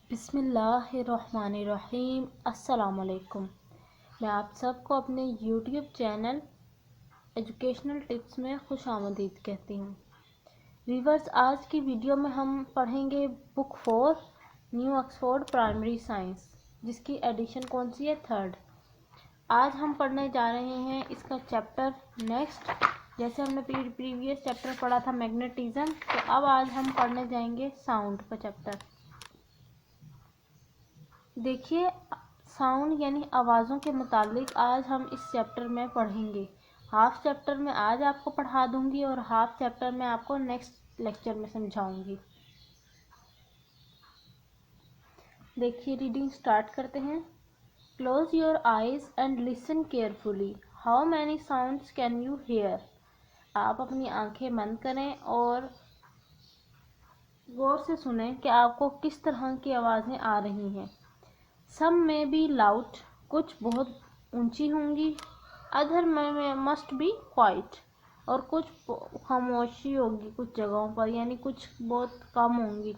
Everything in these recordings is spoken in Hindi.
बिस्मिल्लाहिर्रहमानिर्रहीम। अस्सलामुअलैकुम। मैं आप सबको अपने यूट्यूब चैनल एजुकेशनल टिप्स में खुशामदीद कहती हूँ। व्यूअर्स, आज की वीडियो में हम पढ़ेंगे book 4 new Oxford primary science, जिसकी एडिशन कौन सी है? 3rd। आज हम पढ़ने जा रहे हैं इसका चैप्टर नेक्स्ट। जैसे हमने प्रीवियस चैप्टर पढ़ा था मैग्नेटिज्म, तो अब आज हम पढ़ने जाएंगे साउंड का चैप्टर। देखिए, साउंड यानी आवाज़ों के मुतालिक आज हम इस चैप्टर में पढ़ेंगे। हाफ चैप्टर में आज आपको पढ़ा दूंगी और हाफ चैप्टर में आपको नेक्स्ट लेक्चर में समझाऊंगी। देखिए, रीडिंग स्टार्ट करते हैं। Close your eyes and listen carefully. How many sounds can you hear? आप अपनी आंखें बंद करें और गौर से सुनें कि आपको किस तरह की आवाज़ें आ रही हैं। सम में बी लाउड, कुछ बहुत ऊंची होंगी। अदर में मस्ट बी क्वाइट, और कुछ खामोशी होगी कुछ जगहों पर, यानी कुछ बहुत कम होंगी।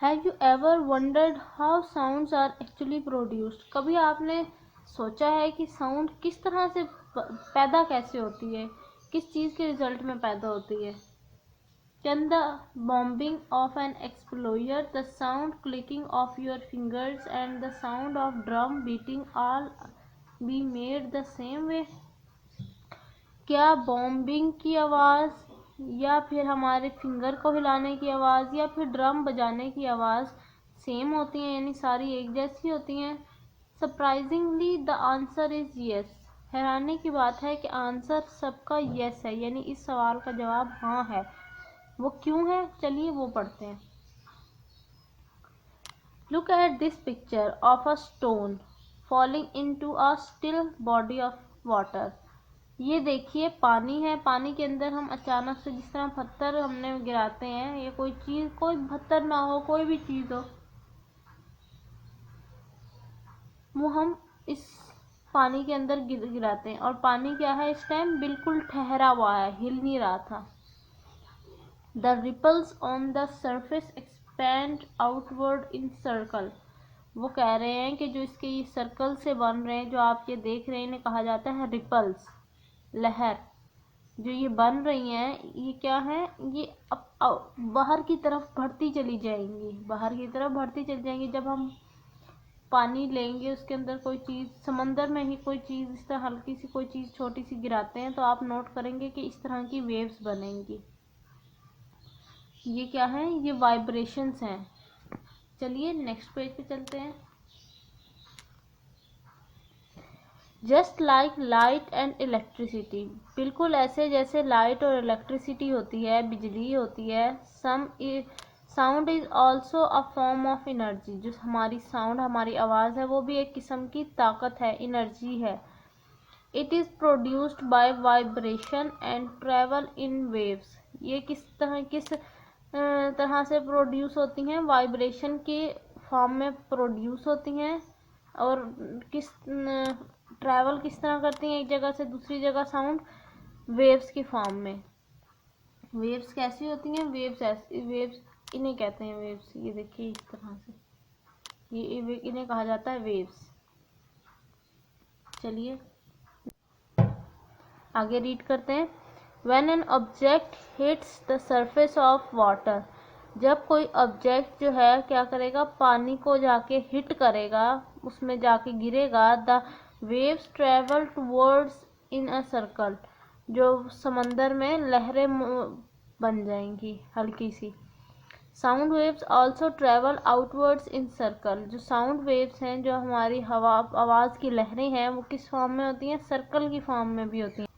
Have you ever wondered how sounds are actually produced? कभी आपने सोचा है कि साउंड किस तरह से पैदा कैसे होती है, किस चीज़ के रिजल्ट में पैदा होती है? Can the bombing of an exploder, the sound clicking of your fingers and the sound of drum beating all be made the same way? क्या बॉम्बिंग की आवाज़ या फिर हमारे फिंगर को हिलाने की आवाज़ या फिर ड्रम बजाने की आवाज़ सेम होती हैं, यानी सारी एक जैसी होती हैं? Surprisingly the answer is yes. हैरानी की बात है कि आंसर सबका येस है, यानी इस सवाल का जवाब हाँ है। वो क्यों है? चलिए वो पढ़ते हैं। Look at this picture of a stone falling into a still body of water. ये देखिए, पानी है। पानी के अंदर हम अचानक से जिस तरह पत्थर हमने गिराते हैं, ये कोई चीज़, कोई पत्थर ना हो, कोई भी चीज़ हो, वो हम इस पानी के अंदर गिराते हैं। और पानी क्या है? इस टाइम बिल्कुल ठहरा हुआ है, हिल नहीं रहा था। The ripples on the surface expand outward in circle। वो कह रहे हैं कि जो इसके ये सर्कल से बन रहे हैं, जो आप ये देख रहे हैं, इन्हें कहा जाता है रिपल्स, लहर। जो ये बन रही हैं, ये क्या है? ये अब बाहर की तरफ बढ़ती चली जाएंगी, बाहर की तरफ बढ़ती चली जाएंगी। जब हम पानी लेंगे, उसके अंदर कोई चीज़, समंदर में ही कोई चीज़ इस तरह हल्की सी कोई चीज़ छोटी सी गिराते हैं, तो आप नोट करेंगे कि इस तरह की वेव्स बनेंगी। ये क्या है? ये वाइब्रेशंस हैं। चलिए नेक्स्ट पेज पे चलते हैं। Just like light and electricity, बिल्कुल ऐसे जैसे लाइट और इलेक्ट्रिसिटी होती है, बिजली होती है। Sound is also a form of energy. जो हमारी साउंड, हमारी आवाज़ है, वो भी एक किस्म की ताकत है, एनर्जी है। It is produced by vibration and travel in waves. ये किस तरह से प्रोड्यूस होती हैं? वाइब्रेशन के फॉर्म में प्रोड्यूस होती हैं। और ट्रैवल किस तरह करती हैं एक जगह से दूसरी जगह? साउंड वेव्स की फॉर्म में। वेव्स कैसी होती हैं? वेव्स इन्हें कहते हैं वेव्स। ये देखिए इस तरह से, ये इन्हें कहा जाता है वेव्स। चलिए आगे रीड करते हैं। When an object hits the surface of water, जब कोई ऑब्जेक्ट जो है क्या करेगा? पानी को जाके हिट करेगा, उसमें जाके गिरेगा। The waves travel towards in a circle, जो समंदर में लहरें बन जाएंगी हल्की सी। Sound waves also travel outwards in circle. जो साउंड वेव्स हैं, जो हमारी हवा आवाज़ की लहरें हैं, वो किस फॉर्म में होती हैं? सर्कल की फॉर्म में भी होती हैं।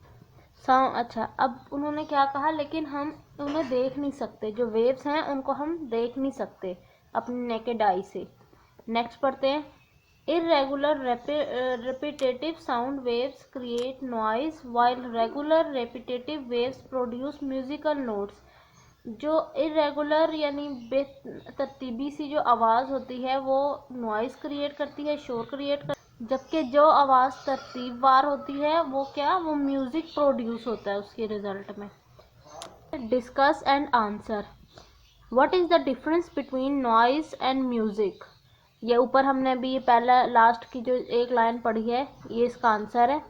अच्छा, अब उन्होंने क्या कहा? लेकिन हम उन्हें देख नहीं सकते। जो वेव्स हैं उनको हम देख नहीं सकते अपनी नेकेड आई से। नेक्स्ट पढ़ते हैं। Irregular repetitive sound waves create noise while regular repetitive waves produce musical notes. जो इरेगुलर यानी बेतरतीबी सी जो आवाज़ होती है, वो नॉइज़ क्रिएट करती है, शोर क्रिएट करती है। जबकि जो आवाज़ तरतीबवार होती है, वो क्या? वो म्यूज़िक प्रोड्यूस होता है उसके रिजल्ट में। Discuss and answer. What is the difference between noise and music. ये ऊपर हमने अभी ये पहला लास्ट की जो एक लाइन पढ़ी है ये इसका आंसर है।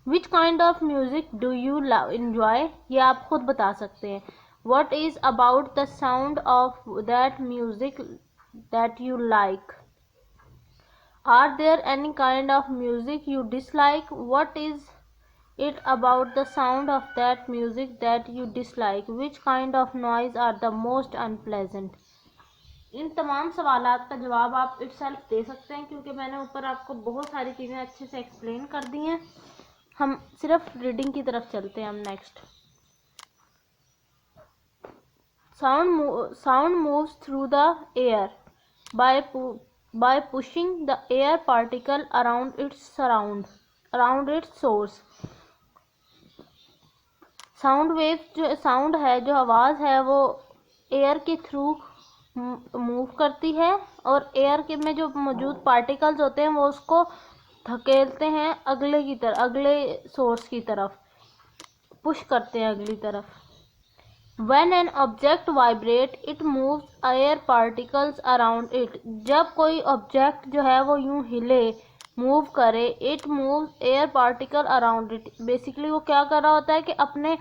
Which kind of music do you enjoy, ये आप खुद बता सकते हैं। what is about the sound of that music that you like, are there any kind of music you dislike, what is it about the sound of that music that you dislike, which kind of noise are the most unpleasant। इन तमाम सवालात का जवाब आप इटसेल्फ दे सकते हैं क्योंकि मैंने ऊपर आपको बहुत सारी चीज़ें अच्छे से एक्सप्लेन कर दी हैं। हम सिर्फ रीडिंग की तरफ चलते हैं। हम next, sound moves through the air by pushing the air particle around its source. Sound wave जो साउंड है, जो आवाज़ है, वो एयर के थ्रू मूव करती है और एयर के में जो मौजूद पार्टिकल्स होते हैं वो उसको धकेलते हैं अगले सोर्स की तरफ, पुश करते हैं अगली तरफ। When an object vibrate, it moves air particles around it। जब कोई ऑब्जेक्ट जो है वो यूं हिले, मूव करे, it moves air particle around it। Basically वो क्या कर रहा होता है कि अपने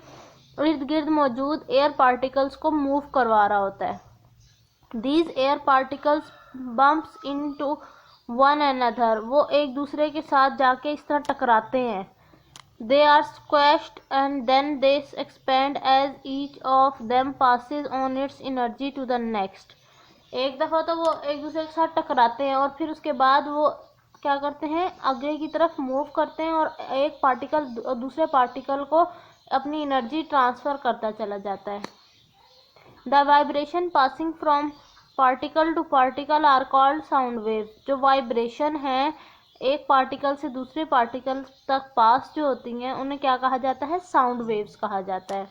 इर्द गिर्द मौजूद एयर पार्टिकल्स को मूव करवा रहा होता है। These air particles bumps into one another। वो एक दूसरे के साथ जाके इस तरह टकराते हैं। They are squashed and then they expand as each of them passes on its energy to the next। एक दफ़ा तो वो एक दूसरे के साथ टकराते हैं और फिर उसके बाद वो क्या करते हैं, आगे की तरफ मूव करते हैं और एक पार्टिकल दूसरे पार्टिकल को अपनी एनर्जी ट्रांसफ़र करता चला जाता है। The vibration passing from particle to particle are called sound wave. जो वाइब्रेशन है एक पार्टिकल से दूसरे पार्टिकल तक पास जो होती हैं उन्हें क्या कहा जाता है, साउंड वेव्स कहा जाता है।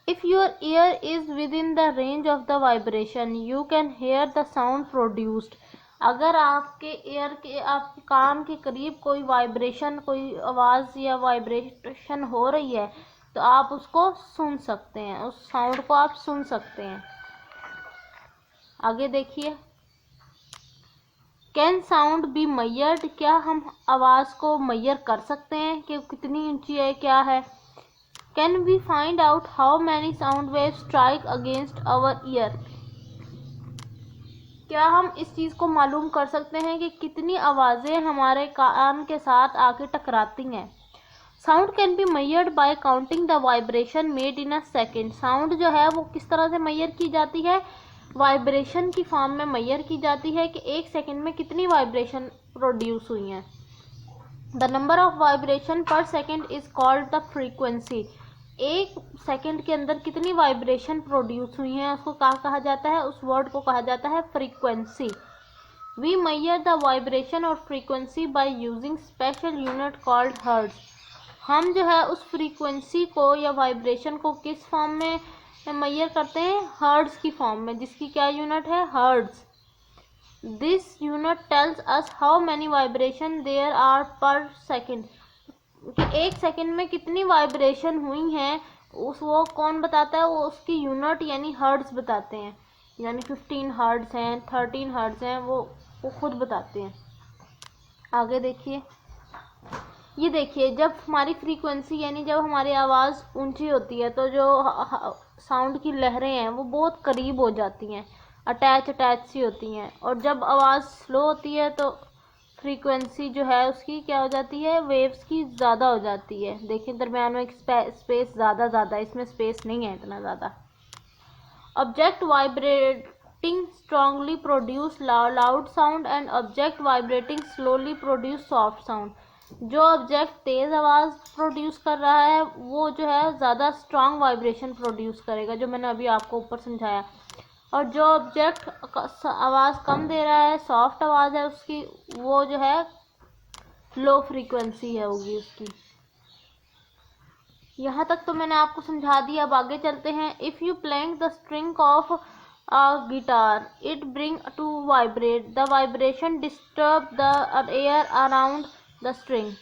If your year is with in the range of the vibration you can here the sound produced. अगर आपके आपके कान के करीब कोई वाइब्रेशन, कोई आवाज़ या वाइब्रेशन हो रही है तो आप उसको सुन सकते हैं, उस साउंड को आप सुन सकते हैं। आगे देखिए, कैन साउंड बी मैयर्ड। क्या हम आवाज़ को मैयर कर सकते हैं कि कितनी ऊंची है, क्या है। Can we find out how many sound wave strike against our ear. क्या हम इस चीज़ को मालूम कर सकते हैं कि कितनी आवाज़ें हमारे कान के साथ आके टकराती हैं। Sound can be measured by counting the vibration made in a second. Sound जो है वो किस तरह से मैयर की जाती है, वाइब्रेशन की फॉर्म में मैयर की जाती है कि एक सेकंड में कितनी वाइब्रेशन प्रोड्यूस हुई हैं। द नंबर ऑफ वाइब्रेशन पर second is called the frequency. एक सेकंड के अंदर कितनी वाइब्रेशन प्रोड्यूस हुई हैं उसको क्या कहा जाता है, उस वर्ड को कहा जाता है frequency. We measure the vibration और frequency by using special unit called hertz. हम जो है उस फ्रीक्वेंसी को या वाइब्रेशन को किस फॉर्म में मैयर करते हैं, हर्ट्ज की फॉर्म में, जिसकी क्या यूनिट है, hertz. This unit tells us how many vibration there are per second. कि एक सेकेंड में कितनी वाइब्रेशन हुई हैं वो कौन बताता है, वो उसकी यूनिट यानी हर्ट्ज बताते हैं। यानी 15 हर्ट्ज हैं, 13 हर्ट्ज हैं, वो खुद बताते हैं। आगे देखिए, ये देखिए, जब हमारी फ्रीक्वेंसी यानी जब हमारी आवाज़ ऊंची होती है तो जो साउंड की लहरें हैं वो बहुत करीब हो जाती हैं, अटैच सी होती हैं। और जब आवाज़ स्लो होती है तो फ्रीक्वेंसी जो है उसकी क्या हो जाती है, वेव्स की ज़्यादा हो जाती है। देखिए दरम्यान में एक स्पेस ज़्यादा, इसमें स्पेस नहीं है इतना ज़्यादा। Object vibrating strongly produce loud sound and object vibrating slowly produce soft sound. जो ऑब्जेक्ट तेज़ आवाज़ प्रोड्यूस कर रहा है वो जो है ज़्यादा स्ट्रांग वाइब्रेशन प्रोड्यूस करेगा, जो मैंने अभी आपको ऊपर समझाया। और जो ऑब्जेक्ट आवाज़ कम दे रहा है, सॉफ्ट आवाज़ है उसकी, वो जो है लो फ्रीक्वेंसी है होगी उसकी। यहाँ तक तो मैंने आपको समझा दिया। अब आगे चलते हैं। If you playing the string of a guitar, it bring to vibrate. The vibration disturb the air around the string.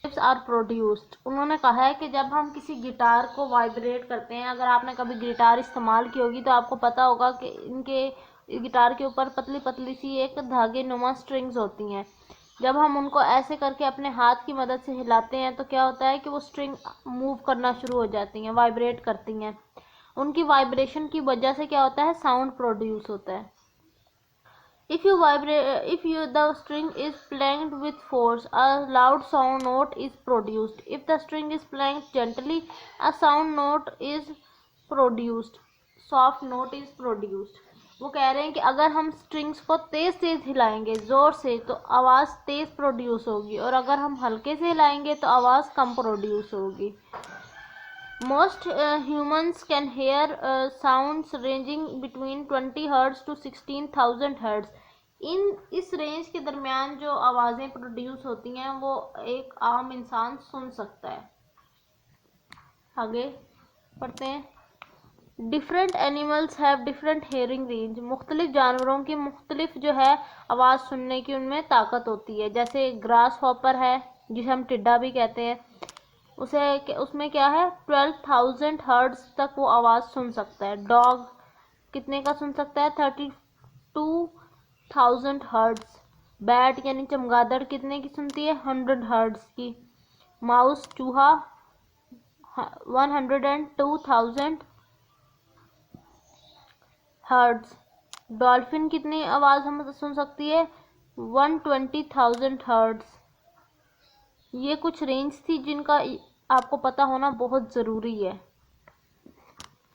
Waves are produced. उन्होंने कहा है कि जब हम किसी गिटार को वाइब्रेट करते हैं, अगर आपने कभी गिटार इस्तेमाल की होगी तो आपको पता होगा कि इनके गिटार के ऊपर पतली पतली सी एक धागे नुमा स्ट्रिंग्स होती हैं। जब हम उनको ऐसे करके अपने हाथ की मदद से हिलाते हैं तो क्या होता है कि वो स्ट्रिंग मूव करना शुरू हो जाती हैं, वाइब्रेट करती हैं। उनकी वाइब्रेशन की वजह से क्या होता है, साउंड प्रोड्यूस होता है। If the string is planked with force, a loud sound note is produced. If the string is planked gently, a sound note is produced. Soft note is produced. वो कह रहे हैं कि अगर हम स्ट्रिंग्स को तेज तेज हिलाएंगे जोर से तो आवाज़ तेज प्रोड्यूस होगी, और अगर हम हल्के से हिलाएंगे तो आवाज़ कम प्रोड्यूस होगी। Most humans can hear sounds ranging between 20 Hz to 16,000 Hz. इस रेंज के दरमियान जो आवाज़ें प्रोड्यूस होती हैं वो एक आम इंसान सुन सकता है। आगे पढ़ते हैं। Different animals have different hearing range. मुख्तलिफ जानवरों की मुख्तलिफ जो है आवाज़ सुनने की उनमें ताकत होती है। जैसे ग्रास हॉपर है, जिसे हम टिड्डा भी कहते हैं, उसमें क्या है 12,000 हर्ट्ज तक वो आवाज़ सुन सकता है। डॉग कितने का सुन सकता है, 32,000 हर्ट्ज। बैट यानी चमगादड़ कितने की सुनती है, 100 हर्ट्ज की। माउस चूहा 102,000 हर्ट्ज। डॉल्फिन कितनी आवाज़ हम सुन सकती है, 120,000 हर्ट्ज। ये कुछ रेंज थी जिनका आपको पता होना बहुत ज़रूरी है।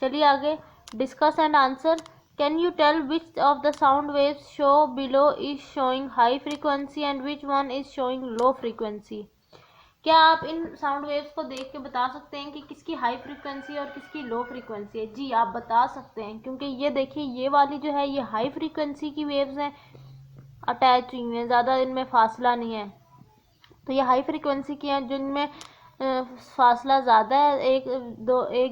चलिए आगे, discuss and answer. Can you tell which of the sound waves show below is showing high frequency and which one is showing low frequency. क्या आप इन साउंड वेव्स को देख के बता सकते हैं कि किसकी हाई फ्रीक्वेंसी और किसकी लो फ्रीक्वेंसी है? जी आप बता सकते हैं, क्योंकि ये देखिए ये वाली जो है ये हाई फ्रीक्वेंसी की वेव्स हैं, अटैच हुई हैं, ज़्यादा इनमें फासला नहीं है। तो ये हाई फ्रीक्वेंसी की हैं जिनमें फासला ज़्यादा है एक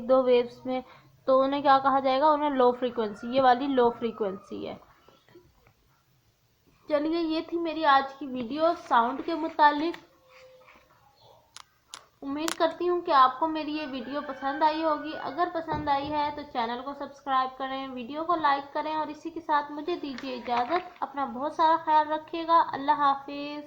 दो वेव्स में, तो उन्हें क्या कहा जाएगा, उन्हें लो फ्रीक्वेंसी। ये वाली लो फ्रीक्वेंसी है। चलिए ये थी मेरी आज की वीडियो साउंड के मुतालिक। उम्मीद करती हूँ कि आपको मेरी ये वीडियो पसंद आई होगी। अगर पसंद आई है तो चैनल को सब्सक्राइब करें, वीडियो को लाइक करें, और इसी के साथ मुझे दीजिए इजाज़त। अपना बहुत सारा ख्याल रखिएगा। अल्लाह हाफिज़।